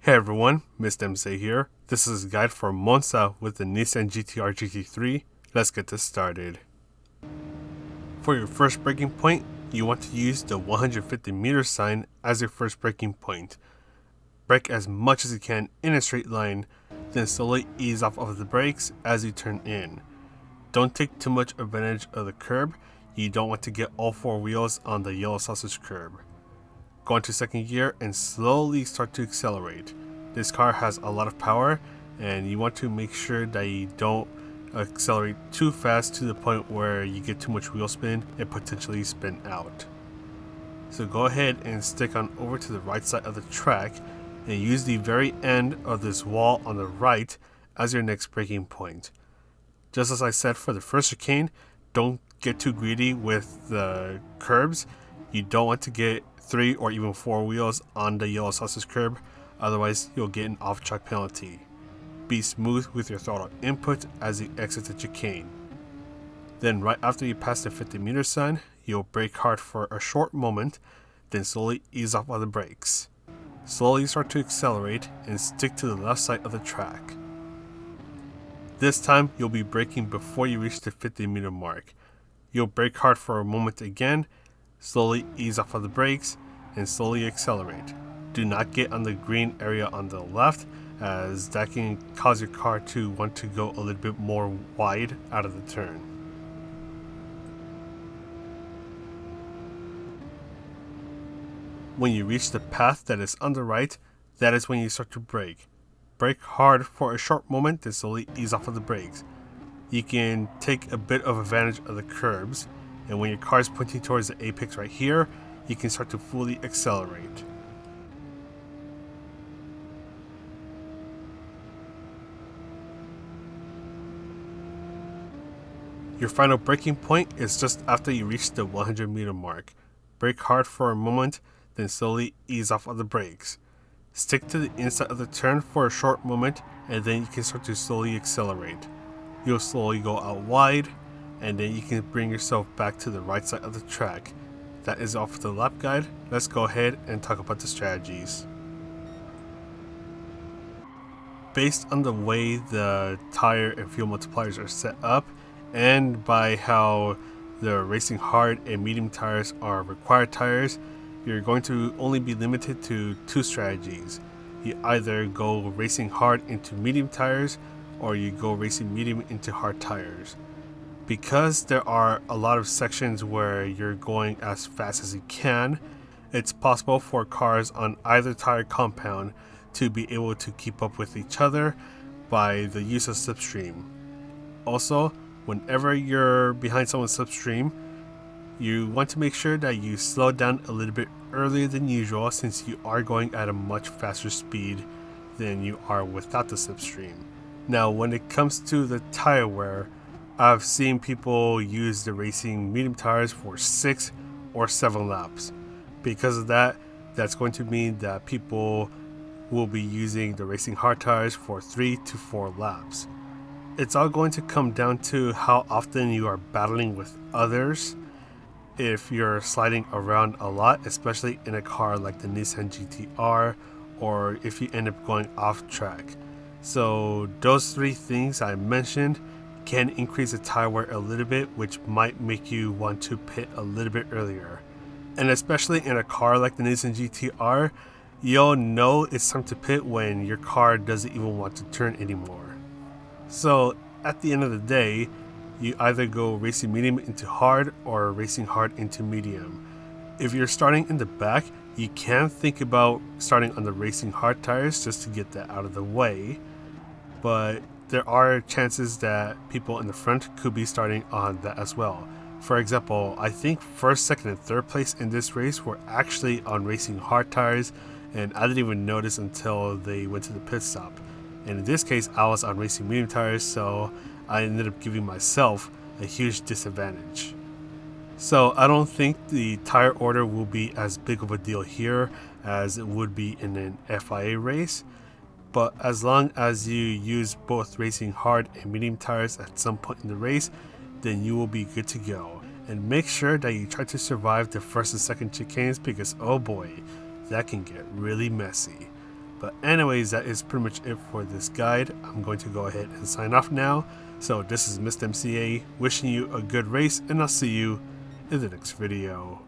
Hey everyone, Mr. MC here. This is a guide for Monza with the Nissan GT-R GT3. Let's get this started. For your first braking point, you want to use the 150 meter sign as your first braking point. Brake as much as you can in a straight line, then slowly ease off of the brakes as you turn in. Don't take too much advantage of the curb. You don't want to get all four wheels on the yellow sausage curb. Go into second gear and slowly start to accelerate. This car has a lot of power and you want to make sure that you don't accelerate too fast to the point where you get too much wheel spin and potentially spin out. So go ahead and stick on over to the right side of the track and use the very end of this wall on the right as your next braking point. Just as I said for the first chicane, don't get too greedy with the curbs. You don't want to get 3 or even 4 wheels on the yellow sausage curb, otherwise you'll get an off-track penalty. Be smooth with your throttle input as you exit the chicane. Then right after you pass the 50 meter sign, you'll brake hard for a short moment, then slowly ease off of the brakes. Slowly start to accelerate and stick to the left side of the track. This time you'll be braking before you reach the 50 meter mark. You'll brake hard for a moment again, slowly ease off of the brakes, and slowly accelerate. Do not get on the green area on the left, as that can cause your car to want to go a little bit more wide out of the turn. When you reach the path that is on the right, that is when you start to brake. Brake hard for a short moment, then slowly ease off of the brakes. You can take a bit of advantage of the curbs, and when your car is pointing towards the apex right here, you can start to fully accelerate. Your final braking point is just after you reach the 100 meter mark. Brake hard for a moment, then slowly ease off of the brakes. Stick to the inside of the turn for a short moment, and then you can start to slowly accelerate. You'll slowly go out wide, and then you can bring yourself back to the right side of the track. That is all for the lap guide. Let's go ahead and talk about the strategies. Based on the way the tire and fuel multipliers are set up, and by how the racing hard and medium tires are required tires, you're going to only be limited to 2 strategies. You either go racing hard into medium tires, or you go racing medium into hard tires. Because there are a lot of sections where you're going as fast as you can, it's possible for cars on either tire compound to be able to keep up with each other by the use of slipstream. Also, whenever you're behind someone's slipstream, you want to make sure that you slow down a little bit earlier than usual, since you are going at a much faster speed than you are without the slipstream. Now, when it comes to the tire wear, I've seen people use the racing medium tires for 6 or 7 laps. Because of that, that's going to mean that people will be using the racing hard tires for 3 to 4 laps. It's all going to come down to how often you are battling with others. If you're sliding around a lot, especially in a car like the Nissan GT-R, or if you end up going off track. So those 3 things I mentioned can increase the tire wear a little bit, which might make you want to pit a little bit earlier. And especially in a car like the Nissan GT-R, you'll know it's time to pit when your car doesn't even want to turn anymore. So at the end of the day, you either go racing medium into hard or racing hard into medium. If you're starting in the back, you can think about starting on the racing hard tires just to get that out of the way, but there are chances that people in the front could be starting on that as well. For example, I think 1st, 2nd, and 3rd place in this race were actually on racing hard tires, and I didn't even notice until they went to the pit stop. And in this case, I was on racing medium tires, so I ended up giving myself a huge disadvantage. So I don't think the tire order will be as big of a deal here as it would be in an FIA race. But as long as you use both racing hard and medium tires at some point in the race, then you will be good to go. And make sure that you try to survive the 1st and 2nd chicanes, because oh boy, that can get really messy. But anyways, that is pretty much it for this guide. I'm going to go ahead and sign off now. So this is Mr. MCA wishing you a good race, and I'll see you in the next video.